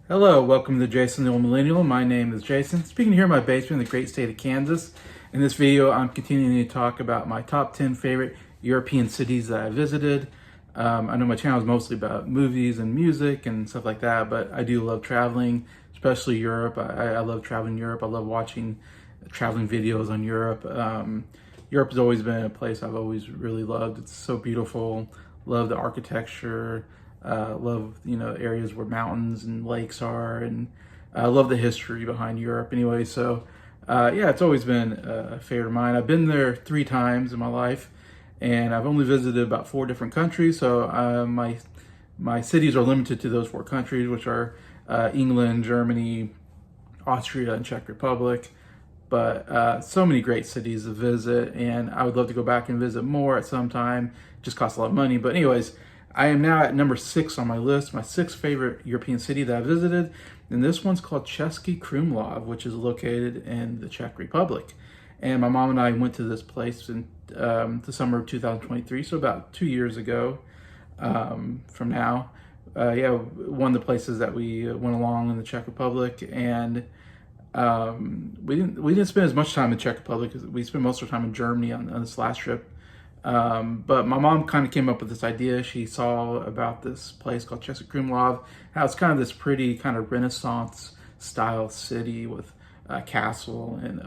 Hello, welcome to Jason the Old Millennial. My name is Jason, speaking here in my basement in the great state of Kansas. In this video, I'm continuing to talk about my top 10 favorite European cities that I visited. I know my channel is mostly about movies and music and stuff like that, but I do love traveling, especially Europe. I love traveling Europe. I love watching traveling videos on Europe. Europe has always been a place I've always really loved. It's so beautiful. Love the architecture. Love, areas where mountains and lakes are, and I love the history behind Europe anyway. So yeah, it's always been a favorite of mine. I've been there 3 times in my life, and I've only visited about 4 different countries. So my cities are limited to those 4 countries, which are England, Germany, Austria, and Czech Republic. But so many great cities to visit, and I would love to go back and visit more at some time. It just costs a lot of money. But anyways, I am now at number 6 on my list, my 6th favorite European city that I visited. And this one's called Cesky Krumlov, which is located in the Czech Republic. And my mom and I went to this place in the summer of 2023, so about 2 years ago from now. Yeah, one of the places that we went along in the Czech Republic. And we didn't spend as much time in the Czech Republic because we spent most of our time in Germany on this last trip. But my mom kind of came up with this idea. She saw about this place called Cesky Krumlov, how it's kind of this pretty kind of Renaissance style city with a castle and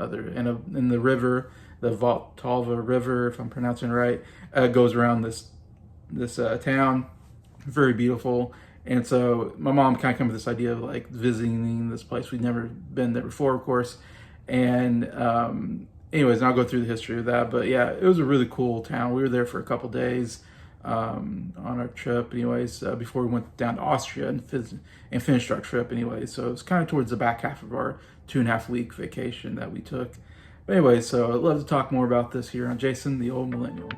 in the river, the Vltava River, if I'm pronouncing it right, goes around this town. Very beautiful. And so my mom kind of came up with this idea of like visiting this place. We'd never been there before, of course. And anyways, and I'll go through the history of that, but yeah, it was a really cool town. We were there for a couple days on our trip, anyways, before we went down to Austria and finished our trip, anyways. So it was kind of towards the back half of our 2.5-week vacation that we took. But anyway, so I'd love to talk more about this here on Jason the Old Millennial.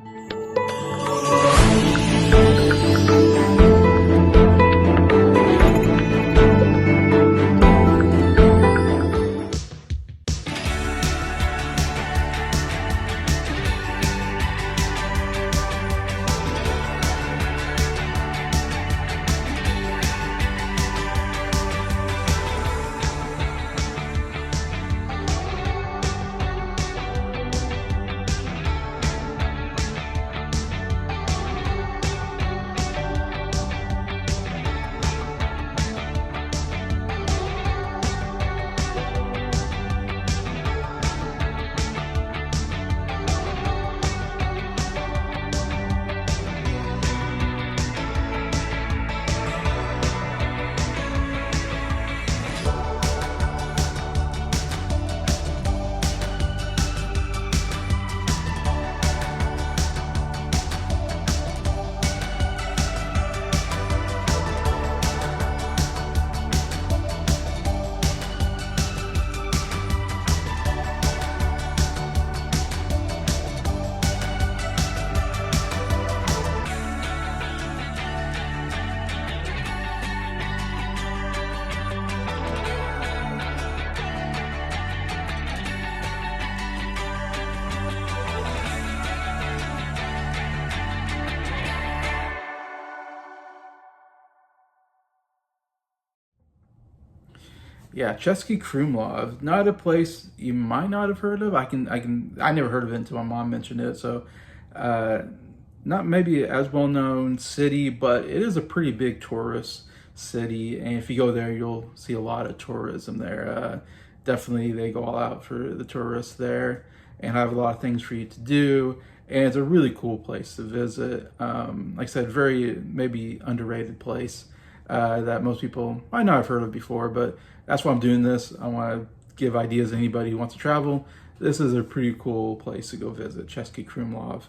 Yeah, Cesky Krumlov, not a place you might not have heard of. I never heard of it until my mom mentioned it. So, not maybe as well known city, but it is a pretty big tourist city. And if you go there, you'll see a lot of tourism there. Definitely, they go all out for the tourists there and have a lot of things for you to do. And it's a really cool place to visit. Like I said, very maybe underrated place that most people might not have heard of before, but that's why I'm doing this. I want to give ideas to anybody who wants to travel. This is a pretty cool place to go visit, Cesky Krumlov.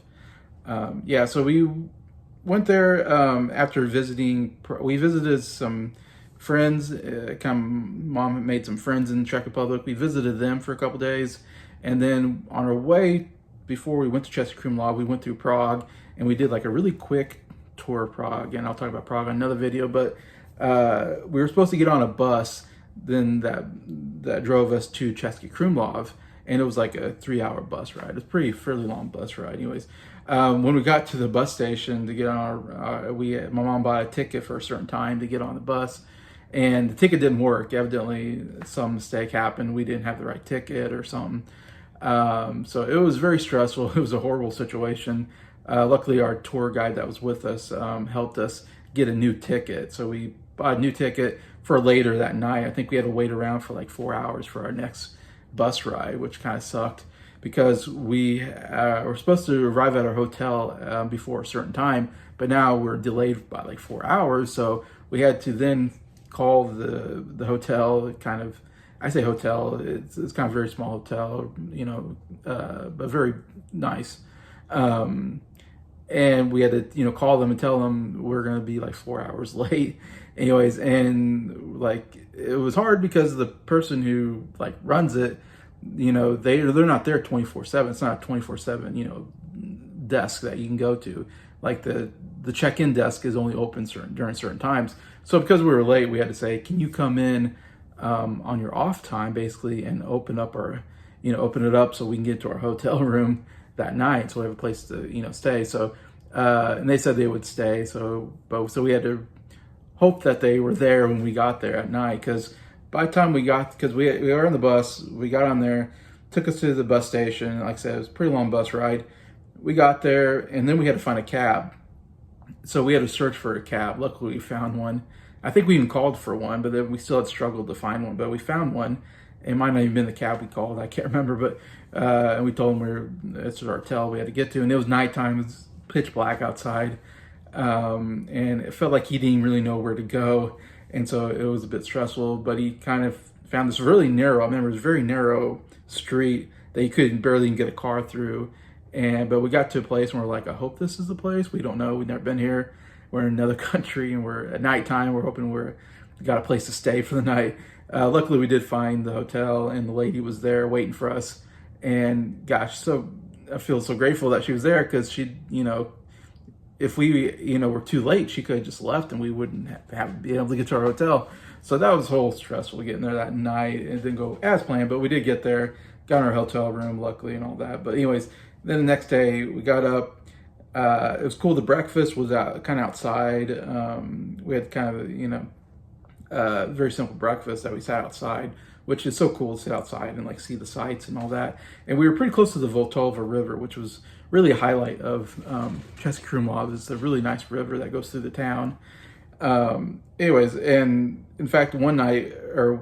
Yeah, so we went there after visiting. We visited some friends. Mom made some friends in the Czech Republic. We visited them for a couple days, and then on our way, before we went to Cesky Krumlov, we went through Prague, and we did like a really quick tour of Prague. And I'll talk about Prague on another video. But we were supposed to get on a bus then that drove us to Cesky Krumlov, and it was like a 3-hour bus ride. It's fairly long bus ride. Anyways, When we got to the bus station to get on my mom bought a ticket for a certain time to get on the bus, and the ticket didn't work. Evidently, some mistake happened. We didn't have the right ticket or something. So it was very stressful. It was a horrible situation. Luckily, our tour guide that was with us helped us get a new ticket. So we bought a new ticket for later that night. I think we had to wait around for like 4 hours for our next bus ride, which kind of sucked because we were supposed to arrive at our hotel before a certain time, but now we're delayed by like 4 hours. So we had to then call the hotel. Kind of, I say hotel, it's kind of a very small hotel, but very nice. And we had to, call them and tell them we're going to be like 4 hours late. Anyways, and like it was hard because the person who like runs it, they're not there 24/7. It's not a 24/7, desk that you can go to. Like the check-in desk is only open during certain times. So because we were late, we had to say, can you come in on your off time, basically, and open it up so we can get to our hotel room that night, so we have a place to stay. So and they said they would stay. So we had to hope that they were there when we got there at night, because by the time we were on the bus, we got on there, took us to the bus station. Like I said, it was a pretty long bus ride. We got there, and then we had to find a cab. So we had to search for a cab. Luckily, we found one. I think we even called for one, but then we still had struggled to find one. But we found one. It might not even been the cab we called. I can't remember, but and we told them this was our hotel we had to get to, and it was nighttime. It was pitch black outside, and it felt like he didn't really know where to go, and so it was a bit stressful. But he kind of found this really narrow. I remember it was a very narrow street that you couldn't barely even get a car through. But we got to a place and we're like, I hope this is the place. We don't know. We've never been here. We're in another country, and we're at nighttime. We're hoping we got a place to stay for the night. Luckily, we did find the hotel, and the lady was there waiting for us. And gosh, I feel so grateful that she was there, because she, if we, were too late, she could have just left and we wouldn't have been able to get to our hotel. So that was whole stressful getting there that night. It didn't go as planned, but we did get there, got in our hotel room, luckily, and all that. But anyways, then the next day we got up. It was cool. The breakfast was kind of outside. We had kind of, very simple breakfast that we sat outside, which is so cool to sit outside and like see the sights and all that. And we were pretty close to the Vltava River, which was really a highlight of Cesky Krumlov. It's a really nice river that goes through the town. Anyways, and in fact, one night or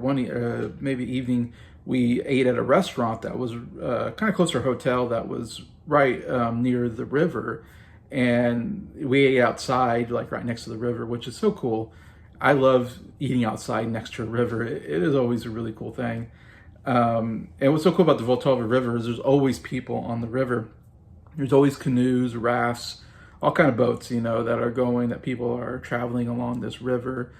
maybe evening, we ate at a restaurant that was kind of close to our hotel that was right near the river. And we ate outside, like right next to the river, which is so cool. I love eating outside next to a river. It is always a really cool thing. And what's so cool about the Vltava River is there's always people on the river. There's always canoes, rafts, all kind of boats, that people are traveling along this river.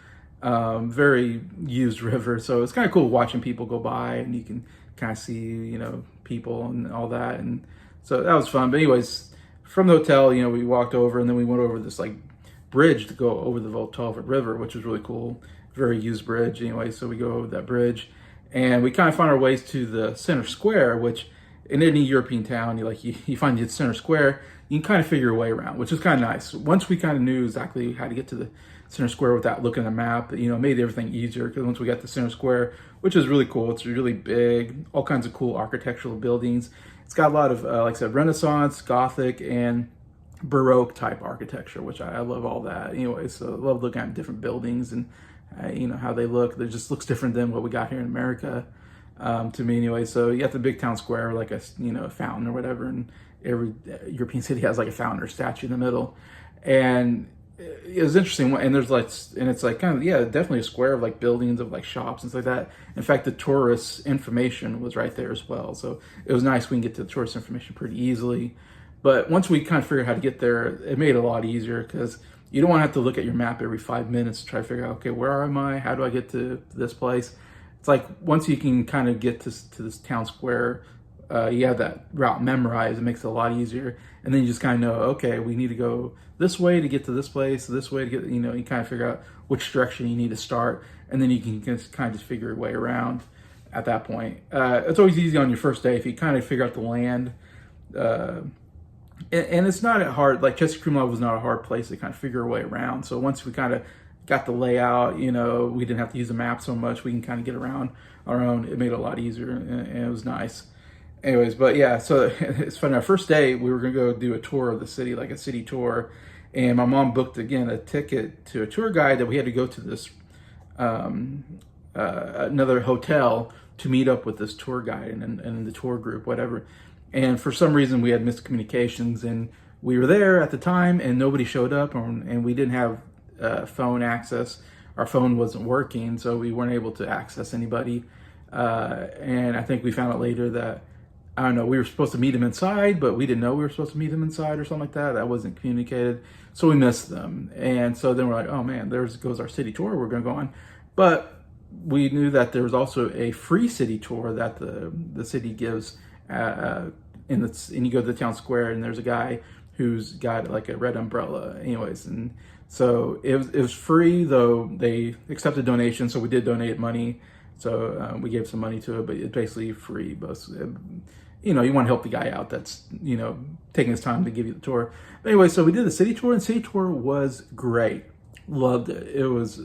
Very used river. So it's kind of cool watching people go by, and you can kind of see, people and all that. And so that was fun. But anyways, from the hotel, we walked over, and then we went over this like bridge to go over the Vltava River, which was really cool. Very used bridge. Anyway, so we go over that bridge, and we kind of find our ways to the center square, which in any European town, you find the center square, you can kind of figure your way around, which is kind of nice. Once we kind of knew exactly how to get to the center square without looking at a map, it made everything easier, because once we got to the center square, which is really cool, it's really big, all kinds of cool architectural buildings. It's got a lot of, like I said, Renaissance, Gothic, and Baroque type architecture, which I love all that. Anyway, so I love looking at different buildings and how they look. It just looks different than what we got here in America, to me anyway. So you have the big town square, like a fountain or whatever, and every European city has like a fountain or statue in the middle. And it was interesting, and it's like kind of, definitely a square of like buildings, of like shops and stuff like that. In fact, the tourist information was right there as well, so it was nice. We can get to the tourist information pretty easily. But once we kind of figured out how to get there, it made it a lot easier, because you don't want to have to look at your map every 5 minutes to try to figure out, okay, where am I? How do I get to this place? It's like once you can kind of get to this town square, you have that route memorized. It makes it a lot easier. And then you just kind of know, okay, we need to go this way to get to this place, this way to get, you kind of figure out which direction you need to start. And then you can just kind of just figure your way around at that point. It's always easy on your first day if you kind of figure out the land, and it's not hard. Like Cesky Krumlov was not a hard place to kind of figure our way around. So once we kind of got the layout, we didn't have to use a map so much. We can kind of get around our own. It made it a lot easier, and it was nice. Anyways, but yeah, so it's funny. Our first day, we were gonna go do a tour of the city, like a city tour, and my mom booked again a ticket to a tour guide that we had to go to this another hotel to meet up with this tour guide and the tour group, whatever. And for some reason, we had miscommunications, and we were there at the time, and nobody showed up, and we didn't have phone access. Our phone wasn't working, so we weren't able to access anybody. And I think we found out later that, I don't know, we were supposed to meet them inside, but we didn't know we were supposed to meet them inside or something like that. That wasn't communicated. So we missed them. And so then we're like, oh man, there goes our city tour we're going to go on. But we knew that there was also a free city tour that the city gives. And you go to the town square, and there's a guy who's got like a red umbrella. Anyways, and so it was free, though they accepted donations. So we did donate money. So we gave some money to it, but it's basically free. But you want to help the guy out that's, taking his time to give you the tour. But anyway, so we did the city tour, and city tour was great. Loved it. It was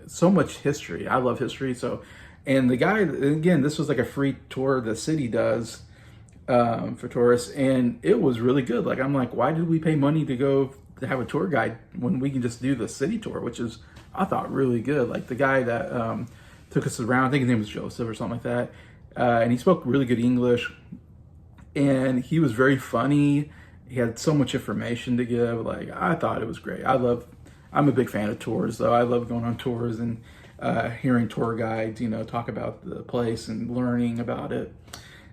so much history. I love history. So, and the guy, again, this was like a free tour the city does for tourists, and it was really good. Like, I'm like, why did we pay money to go to have a tour guide when we can just do the city tour, which is, I thought, really good. Like the guy that took us around, I think his name was Joseph or something like that, and he spoke really good English, and he was very funny. He had so much information to give. Like, I thought it was great. I'm a big fan of tours, though. I love going on tours and hearing tour guides, talk about the place and learning about it.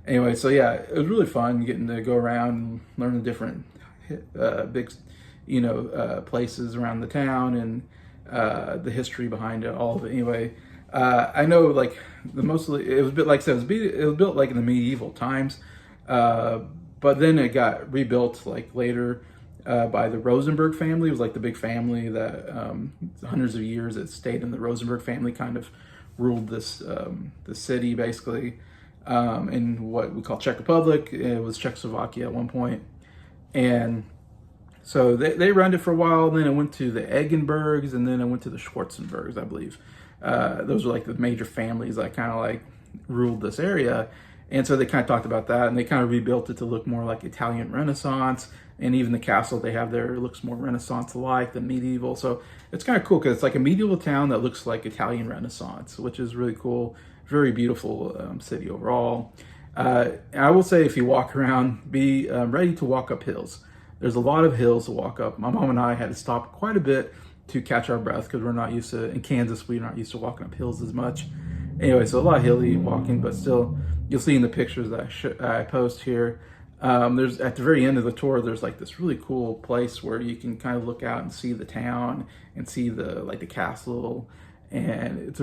Anyway, so yeah, it was really fun getting to go around and learn the different big, places around the town and the history behind it, all of it. Anyway, I know, like, it was a bit, like I said, it was built like in the medieval times, but then it got rebuilt like later by the Rosenberg family. It was like the big family that hundreds of years it stayed in. The Rosenberg family kind of ruled this the city, basically, in what we call Czech Republic. It was Czechoslovakia at one point, and so they ran it for a while. Then it went to the Eggenbergs, and then it went to the Schwarzenbergs, I believe. Those were like the major families that kind of like ruled this area. And so they kind of talked about that, and they kind of rebuilt it to look more like Italian Renaissance. And even the castle they have there looks more Renaissance-like than medieval. So it's kind of cool because it's like a medieval town that looks like Italian Renaissance, which is really cool. Very beautiful city overall. And I will say, if you walk around, be ready to walk up hills. There's a lot of hills to walk up. My mom and I had to stop quite a bit to catch our breath because we're not used to, in Kansas, we're not used to walking up hills as much. Anyway, so a lot of hilly walking, but still, you'll see in the pictures that I post here, there's, at the very end of the tour, there's like this really cool place where you can kind of look out and see the town and see the castle, and it's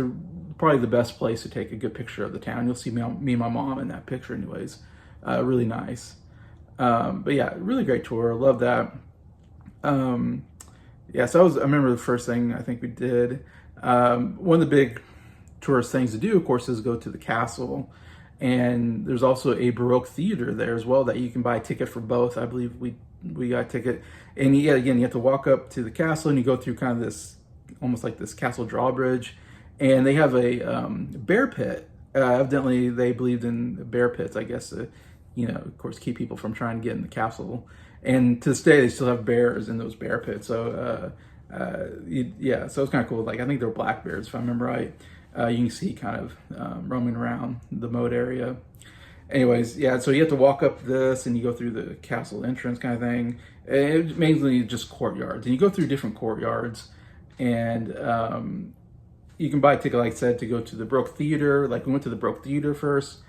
probably the best place to take a good picture of the town. You'll see me and my mom in that picture anyways. Really nice. But yeah, really great tour. Love that. Yeah, so I remember the first thing I think we did. One of the big tourist things to do, of course, is go to the castle. And there's also a Baroque theater there as well that you can buy a ticket for both. I believe we got a ticket. And yeah, again, you have to walk up to the castle, and you go through kind of this, almost like this castle drawbridge. And they have a bear pit. Evidently, they believed in bear pits, I guess, to, of course, keep people from trying to get in the castle. And to this day, they still have bears in those bear pits. So, yeah, so it's kind of cool. Like, I think they're black bears, if I remember right. You can see kind of roaming around the moat area. Anyways, yeah, so you have to walk up this, and you go through the castle entrance kind of thing. And it's mainly just courtyards. And you go through different courtyards, and you can buy a ticket, like I said, to go to the Baroque Theater. Like, we went to the Baroque Theater first,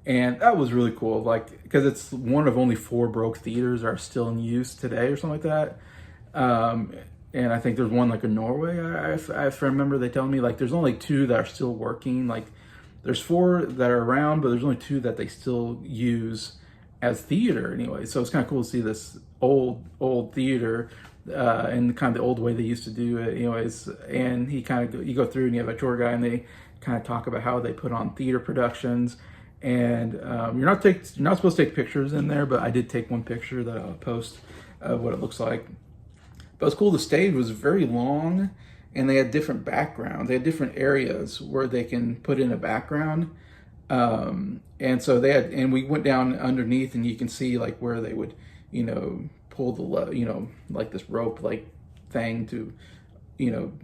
and that was really cool, like, because it's one of only 4 Baroque theaters that are still in use today or something like that. And I think there's one like in Norway, I remember they telling me, like, there's only 2 that are still working. Like, there's 4 that are around, but there's only 2 that they still use as theater anyway. So it's kind of cool to see this old theater and kind of the old way they used to do it anyways. And you go through, and you have a tour guide, and they kind of talk about how they put on theater productions. And you're not supposed to take pictures in there, but I did take one picture that I'll post of what it looks like. But it's cool. The stage was very long, and they had different backgrounds. They had different areas where they can put in a background. And so they had, and we went down underneath, and you can see like where they would, pull the, like this rope like thing to,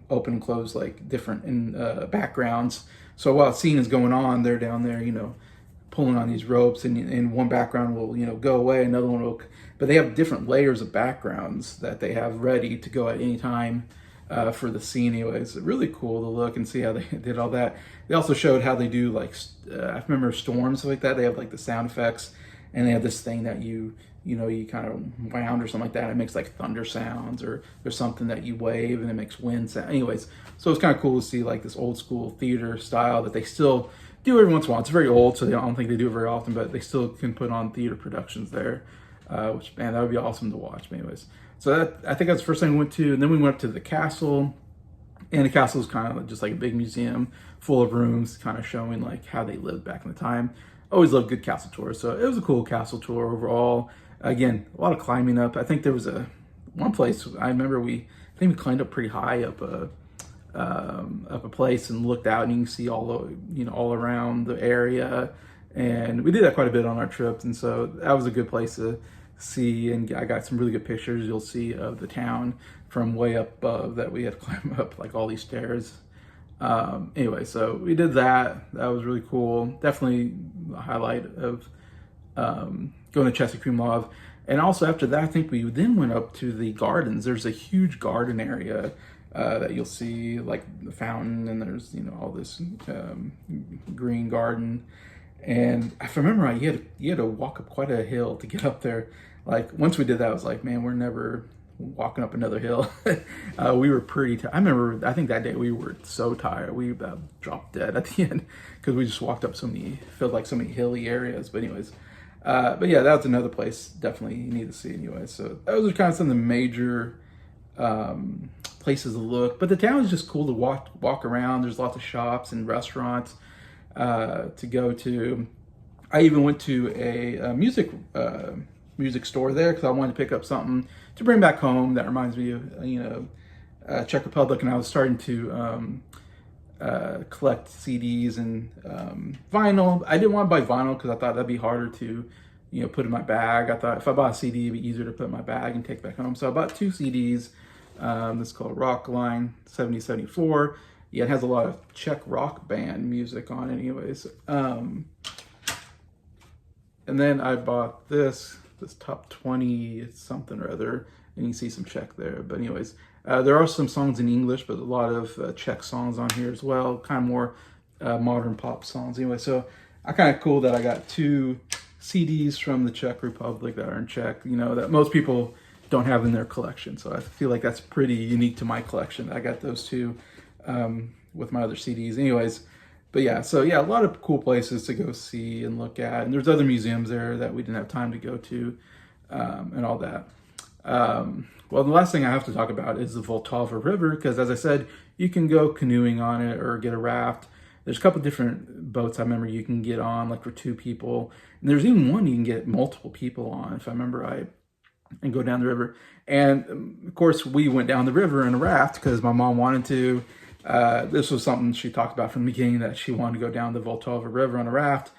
open and close like different backgrounds. So while a scene is going on, they're down there, pulling on these ropes, and one background will, go away, another one will, but they have different layers of backgrounds that they have ready to go at any time for the scene. Anyways, really cool to look and see how they did all that. They also showed how they do like, I remember storms like that. They have like the sound effects, and they have this thing that you kind of wound or something like that. It makes like thunder sounds, or there's something that you wave and it makes wind sound. Anyways, so it's kind of cool to see like this old school theater style that they still do every once in a while. It's very old, so I don't think they do it very often, but they still can put on theater productions there, which, man, that would be awesome to watch. But anyways, so I think that's the first thing we went to. And then we went up to the castle, and the castle is kind of just like a big museum full of rooms, kind of showing like how they lived back in the time. Always love good castle tours. So it was a cool castle tour overall. Again, a lot of climbing up. I think there was one place I remember I think we climbed up pretty high up a place and looked out, and you can see all around the area. And we did that quite a bit on our trip, and so that was a good place to see. And I got some really good pictures you'll see of the town from way up above that we had to climb up like all these stairs. Anyway, so we did that. That was really cool. Definitely a highlight of going to Cesky Krumlov. And also after that, I think we then went up to the gardens. There's a huge garden area that you'll see, like the fountain, and there's all this green garden. And if I remember right, you had to walk up quite a hill to get up there. Like once we did that, I was like, man, we're never walking up another hill. We were pretty I think that day we were so tired. We about dropped dead at the end because we just walked up so many hilly areas. But anyways, but yeah, that was another place definitely you need to see anyway. So those are kind of some of the major places to look. But the town is just cool to walk around. There's lots of shops and restaurants to go to. I even went to a music store there because I wanted to pick up something to bring back home that reminds me of Czech Republic, and I was starting to collect CDs and vinyl. I didn't want to buy vinyl because I thought that'd be harder to put in my bag. I thought if I bought a CD, it'd be easier to put in my bag and take back home. So I bought 2 CDs. This is called Rock Line 7074. Yeah, it has a lot of Czech rock band music on it anyways. And then I bought this top 20 something or other, and you can see some Czech there. But anyways, there are some songs in English, but a lot of Czech songs on here as well, kind of more modern pop songs. Anyway, so I kind of cool that I got 2 CDs from the Czech Republic that are in Czech, that most people don't have in their collection. So I feel like that's pretty unique to my collection. I got those 2 with my other CDs. Anyways, but yeah, so yeah, a lot of cool places to go see and look at. And there's other museums there that we didn't have time to go to and all that. Well, the last thing I have to talk about is the Vltava River, because as I said, you can go canoeing on it or get a raft. There's a couple different boats I remember you can get on, like for 2 people. And there's even one you can get multiple people on, if I remember right, and go down the river. And of course, we went down the river in a raft because my mom wanted to. This was something she talked about from the beginning, that she wanted to go down the Vltava River on a raft.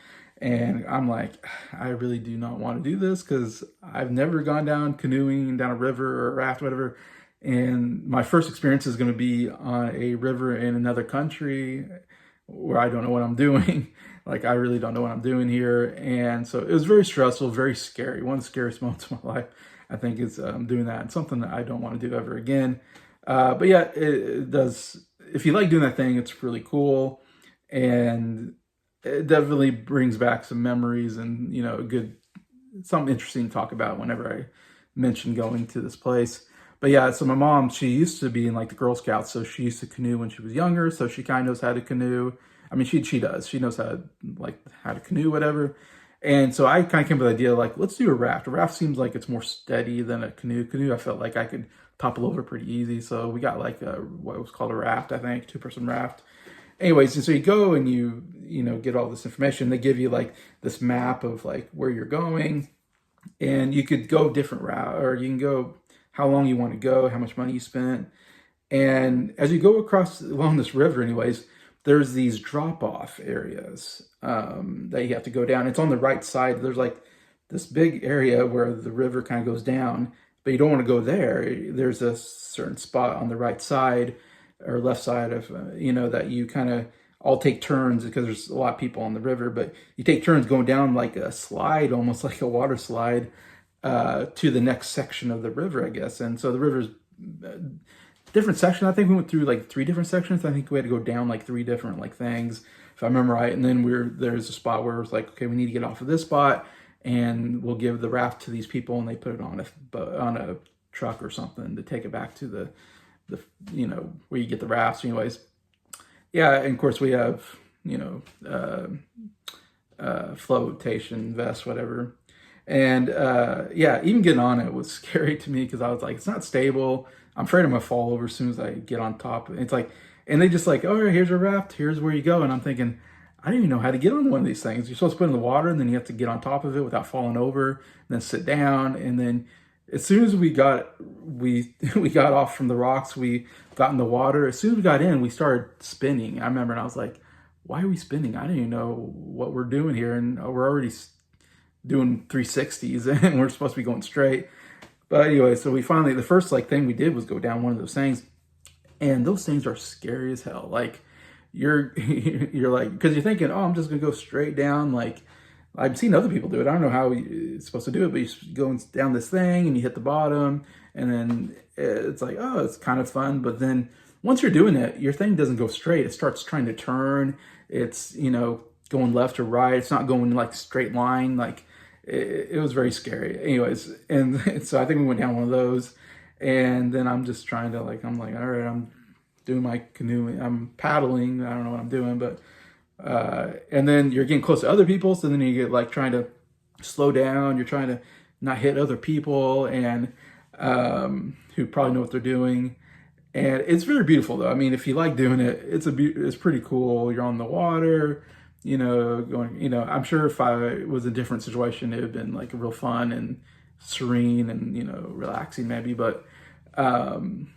And I'm like, I really do not want to do this because I've never gone down canoeing down a river or a raft, whatever. And my first experience is going to be on a river in another country where I don't know what I'm doing. Like, I really don't know what I'm doing here. And so it was very stressful, very scary. One of the scariest moments of my life, I think, is doing that. It's something that I don't want to do ever again. But yeah, it does. If you like doing that thing, it's really cool. And it definitely brings back some memories and, something interesting to talk about whenever I mention going to this place. But yeah, so my mom, she used to be in like the Girl Scouts, so she used to canoe when she was younger, so she kind of knows how to canoe. I mean, she does. She knows how to canoe, whatever. And so I kind of came up with the idea, like, let's do a raft. A raft seems like it's more steady than a canoe. Canoe, I felt like I could topple over pretty easy. So we got like what was called a raft, I think, 2-person raft. Anyways, and so you go and you get all this information. They give you like this map of like where you're going. and you could go different route, or you can go how long you want to go, how much money you spent. And as you go across along this river, anyways, there's these drop off areas that you have to go down. It's on the right side. There's like this big area where the river kind of goes down, but you don't want to go there. There's a certain spot on the right side or left side of, that you kind of all take turns, because there's a lot of people on the river, but you take turns going down like a slide, almost like a water slide, to the next section of the river, I guess. And so the river's different section. I think we went through like 3 different sections. I think we had to go down like 3 different like things, if I remember right. And then there's a spot where it was like, okay, we need to get off of this spot, and we'll give the raft to these people, and they put it on a truck or something to take it back to the where you get the rafts. Anyways, yeah, and of course we have flotation vests, whatever. And yeah, even getting on it was scary to me, because I was like, it's not stable. I'm afraid I'm gonna fall over as soon as I get on top. It's like, and they just like, oh, here's your raft, here's where you go. And I'm thinking, I don't even know how to get on one of these things. You're supposed to put it in the water, and then you have to get on top of it without falling over, and then sit down. And then as soon as we got off from the rocks, we got in the water. As soon as we got in, we started spinning. I remember, and I was like, why are we spinning? I don't even know what we're doing here, and we're already doing 360s, and we're supposed to be going straight. But anyway, so we finally, the first like thing we did was go down one of those things, and those things are scary as hell. Like you're like, because you're thinking, oh, I'm just gonna go straight down. Like I've seen other people do it. I don't know how it's supposed to do it, but you're going down this thing and you hit the bottom, and then it's like, oh, it's kind of fun. But then once you're doing it, your thing doesn't go straight. It starts trying to turn. It's going left or right. It's not going like straight line. Like it was very scary. Anyways, and so I think we went down one of those, and then I'm just trying to I'm like, all right, I'm doing my canoeing. I'm paddling. I don't know what I'm doing, but and then you're getting close to other people, so then you get like trying to slow down. You're trying to not hit other people, and who probably know what they're doing. And it's very beautiful, though. I mean, if you like doing it, it's pretty cool. You're on the water, going. I'm sure if I was in a different situation, it would have been like real fun and serene and relaxing, maybe. But and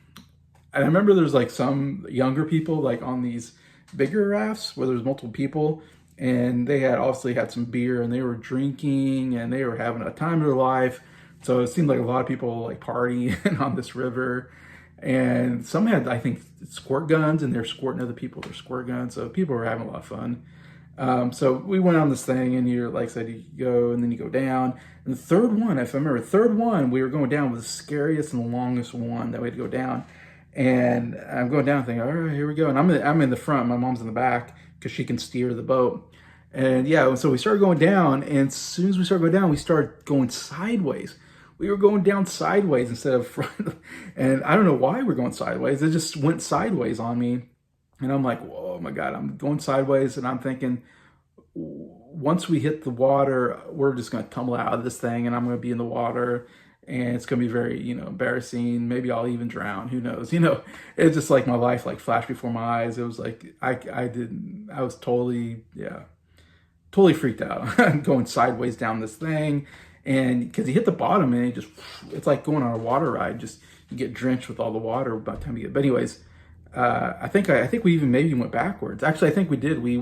I remember there's like some younger people like on these bigger rafts where there's multiple people, and they had obviously had some beer, and they were drinking, and they were having a time of their life. So it seemed like a lot of people like partying on this river. And some had, I think, squirt guns, and they're squirting other people with their squirt guns. So people were having a lot of fun. So we went on this thing, and like I said, you go, and then you go down. And the third one, if I remember, we were going down was the scariest and the longest one that we had to go down. And I'm going down thinking, all right, here we go. And I'm in the front. My mom's in the back because she can steer the boat. And yeah, so we started going down. And as soon as we started going down, we started going sideways. We were going down sideways instead of front. And I don't know why we're going sideways. It just went sideways on me. And I'm like, whoa, my God, I'm going sideways. And I'm thinking, once we hit the water, we're just going to tumble out of this thing, and I'm going to be in the water. And it's going to be very, embarrassing. Maybe I'll even drown. Who knows? It's just like my life like flashed before my eyes. It was like, I was totally freaked out going sideways down this thing. And because you hit the bottom, and it's like going on a water ride. Just you get drenched with all the water by the time you get. But anyways, I think we even maybe went backwards. Actually, I think we did. We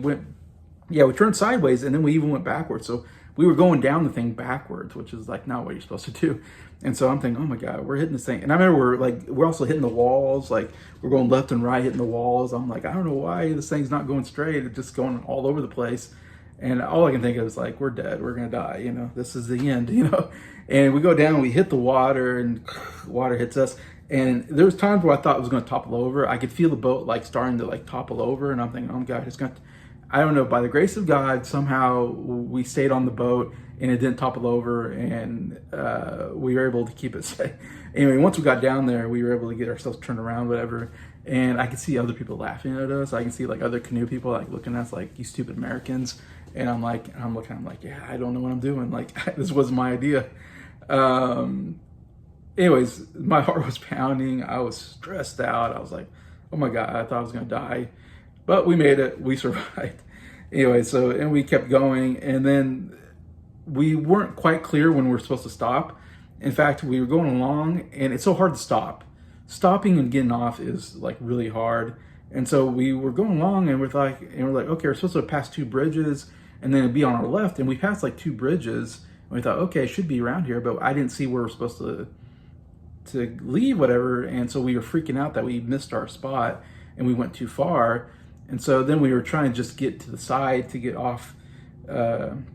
turned sideways, and then we even went backwards. So we were going down the thing backwards, which is like not what you're supposed to do. And so I'm thinking, oh my God, we're hitting this thing. And I remember we're also hitting the walls. Like we're going left and right, hitting the walls. I'm like, I don't know why this thing's not going straight. It's just going all over the place. And all I can think of is like, we're dead. We're going to die. This is the end, And we go down, we hit the water, and water hits us. And there was times where I thought it was going to topple over. I could feel the boat like starting to like topple over. And I'm thinking, oh my God, it's going to, I don't know, by the grace of God, somehow we stayed on the boat and it didn't topple over, and we were able to keep it safe. Anyway, once we got down there, we were able to get ourselves turned around, whatever. And I could see other people laughing at us. I can see like other canoe people like looking at us like, you stupid Americans. And I'm like, yeah, I don't know what I'm doing. Like, this wasn't my idea. Anyways, my heart was pounding. I was stressed out. I was like, oh my God, I thought I was going to die. But we made it. We survived. Anyway, and we kept going. And then we weren't quite clear when we were supposed to stop. In fact, we were going along, and it's so hard to stop. Stopping and getting off is like really hard. And so we were going along, and we're like, okay, we're supposed to pass 2 bridges, and then it'd be on our left. And we passed like 2 bridges, and we thought, okay, it should be around here, but I didn't see where we're supposed to leave, whatever. And so we were freaking out that we missed our spot and we went too far. And so then we were trying to just get to the side to get off. And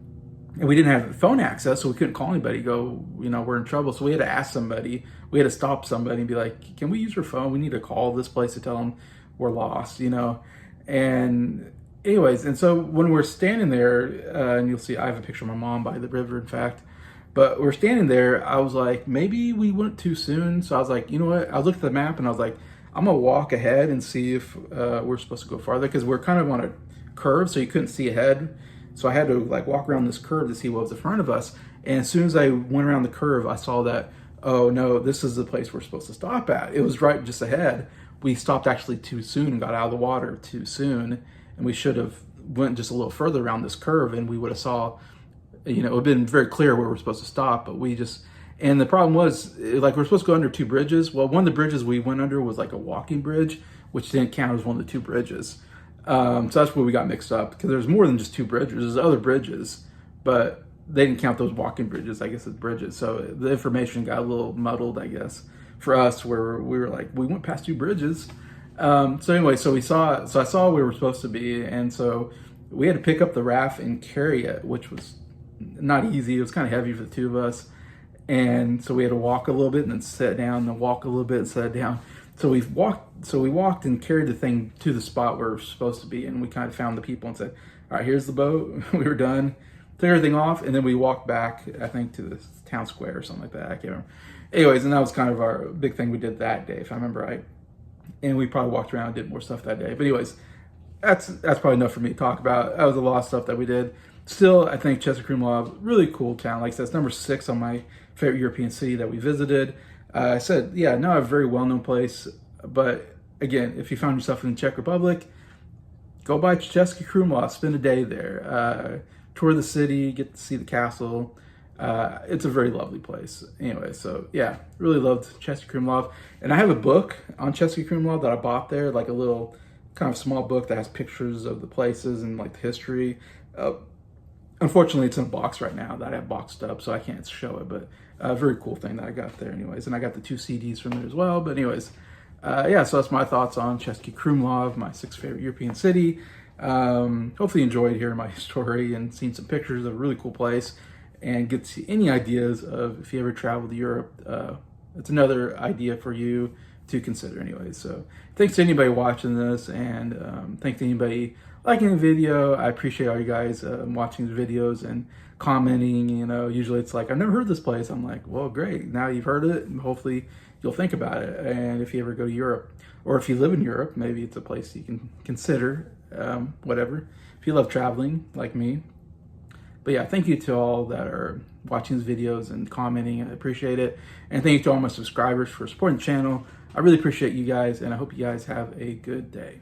we didn't have phone access, so we couldn't call anybody, go, we're in trouble. So we had to ask somebody, we had to stop somebody and be like, can we use your phone? We need to call this place to tell them we're lost, And anyways, and so when we're standing there, and you'll see, I have a picture of my mom by the river, in fact, but we're standing there, I was like, maybe we went too soon. So I was like, you know what? I looked at the map and I was like, I'm gonna walk ahead and see if we're supposed to go farther, because we're kind of on a curve, so you couldn't see ahead. So I had to like walk around this curve to see what was in front of us. And as soon as I went around the curve, I saw that, oh no, this is the place we're supposed to stop at. It was right just ahead. We stopped actually too soon and got out of the water too soon. And we should have went just a little further around this curve, and we would have saw, it would have been very clear where we're supposed to stop. But and the problem was, like, we're supposed to go under 2 bridges. Well, one of the bridges we went under was like a walking bridge, which didn't count as one of the 2 bridges. So that's where we got mixed up, because there's more than just 2 bridges. There's other bridges, but they didn't count those walking bridges, I guess, as bridges. So the information got a little muddled, I guess, for us, where we were like, we went past 2 bridges. So anyway, so I saw where we were supposed to be. And so we had to pick up the raft and carry it, which was not easy. It was kind of heavy for the 2 of us. And so we had to walk a little bit and then sit down, and then walk a little bit and sit down. So we walked and carried the thing to the spot where we're supposed to be, and we kind of found the people and said, all right, here's the boat. We were done, took everything off, and then we walked back, I think, to the town square or something like that. I can't remember. Anyways, and that was kind of our big thing we did that day, if I remember right. And we probably walked around and did more stuff that day. But anyways, that's probably enough for me to talk about. That was a lot of stuff that we did. Still, I think Cesky Krumlov, really cool town. Like I said, it's number 6 on my favorite European city that we visited. I said, yeah, not a very well-known place, but again, if you found yourself in the Czech Republic, go by Cesky Krumlov, spend a day there, tour the city, get to see the castle. It's a very lovely place. Anyway, so yeah, really loved Cesky Krumlov. And I have a book on Cesky Krumlov that I bought there, like a little kind of small book that has pictures of the places and like the history. Unfortunately, it's in a box right now that I have boxed up, so I can't show it, but a very cool thing that I got there anyways. And I got the 2 CDs from there as well. But anyways, yeah, so that's my thoughts on Cesky Krumlov, my 6th favorite European city. Hopefully you enjoyed hearing my story and seeing some pictures of a really cool place, and get to see any ideas of, if you ever travel to Europe, it's another idea for you to consider anyway. So thanks to anybody watching this, and thanks to anybody liking the video. I appreciate all you guys watching the videos and commenting. Usually it's like, I've never heard this place. I'm like, well, great, now you've heard it, and hopefully you'll think about it. And if you ever go to Europe, or if you live in Europe, maybe it's a place you can consider, whatever, if you love traveling like me. But yeah, thank you to all that are watching these videos and commenting. I appreciate it. And thank you to all my subscribers for supporting the channel. I really appreciate you guys, and I hope you guys have a good day.